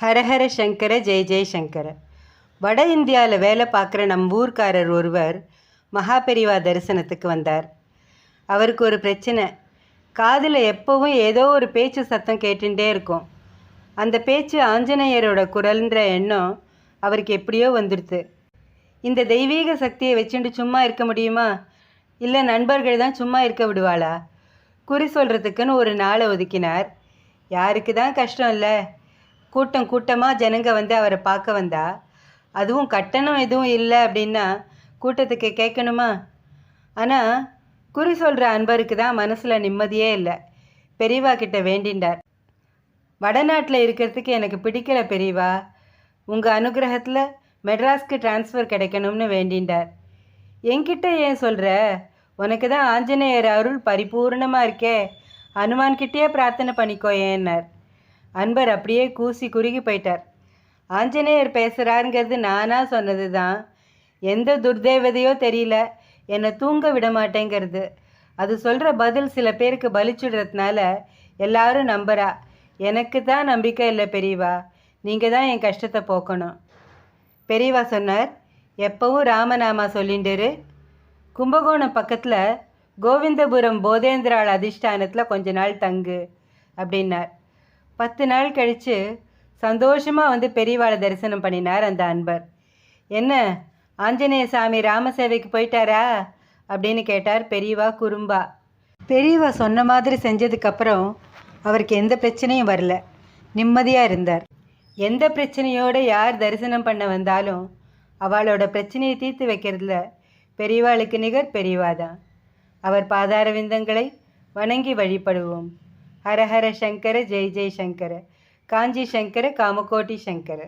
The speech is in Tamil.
ஹரஹர சங்கர ஜெய ஜெய சங்கர. வட இந்தியாவில் வேலை பார்க்குற நம்ம ஊர்க்காரர் ஒருவர் மகாபெரிவா தரிசனத்துக்கு வந்தார். அவருக்கு ஒரு பிரச்சனை. காதில் எப்போவும் ஏதோ ஒரு பேச்சு சத்தம் கேட்டுகிட்டே இருக்கும். அந்த பேச்சு ஆஞ்சநேயரோட குரல்ன்ற எண்ணம் அவருக்கு எப்படியோ வந்துடுது. இந்த தெய்வீக சக்தியை வச்சுட்டு சும்மா இருக்க முடியுமா? இல்லை நண்பர்கள் தான் சும்மா இருக்க விடுவாளா? குறி சொல்கிறதுக்குன்னு ஒரு நாளை ஒதுக்கினார். யாருக்கு தான் கஷ்டம் இல்லை? கூட்டம் கூட்டமாக ஜனங்க வந்து அவரை பார்க்க வந்தா, அதுவும் கட்டணம் எதுவும் இல்லை அப்படின்னா கூட்டத்துக்கு கேட்கணுமா? ஆனால் குறி சொல்கிற அன்பருக்கு தான் மனசில் நிம்மதியே இல்லை. பெரியவா கிட்ட வேண்டின்றார். வடநாட்டில் இருக்கிறதுக்கு எனக்கு பிடிக்கல பெரியவா, உங்கள் அனுகிரகத்தில் மெட்ராஸ்க்கு டிரான்ஸ்ஃபர் கிடைக்கணும்னு வேண்டின்றார். என்கிட்ட ஏன் சொல்கிற? உனக்கு தான் ஆஞ்சநேயர் அருள் பரிபூர்ணமாக இருக்கே, ஹனுமான்கிட்டயே பிரார்த்தனை பண்ணிக்கோ ஏன்னார். அன்பர் அப்படியே கூசி குறுகி போயிட்டார். ஆஞ்சநேயர் பேசுகிறாருங்கிறது நானாக சொன்னது தான். எந்த துர்தேவதையோ தெரியல, என்னை தூங்க விட மாட்டேங்கிறது. அது சொல்கிற பதில் சில பேருக்கு பலிச்சுடுறதுனால எல்லாரும் நம்புகிறா. எனக்கு தான் நம்பிக்கை இல்லை பெரியவா, நீங்கள் தான் என் கஷ்டத்தை போக்கணும். பெரியவா சொன்னார், எப்பவும் ராமநாமா சொல்லிண்டுரு. கும்பகோணம் பக்கத்தில் கோவிந்தபுரம் போதேந்திராள் அதிஷ்டானத்தில் கொஞ்ச நாள் தங்கு அப்படின்னார். 10 நாள் கழித்து சந்தோஷமாக வந்து பெரியவாளை தரிசனம் பண்ணினார் அந்த அன்பர். என்ன ஆஞ்சநேய சாமி ராமசேவைக்கு போயிட்டாரா அப்படின்னு கேட்டார் பெரியவா குறும்பா. பெரியவா சொன்ன மாதிரி செஞ்சதுக்கப்புறம் அவருக்கு எந்த பிரச்சனையும் வரல, நிம்மதியாக இருந்தார். எந்த பிரச்சனையோடு யார் தரிசனம் பண்ண வந்தாலும் அவளோட பிரச்சனையை தீர்த்து வைக்கிறதுல பெரியவாளுக்கு நிகர் பெரியவா தான். அவர் பாதார விந்தங்களை வணங்கி வழிபடுவோம். ஹரஹர சங்கர ஜெய் ஜெய் சங்கர. காஞ்சி சங்கர காமகோட்டி சங்கர.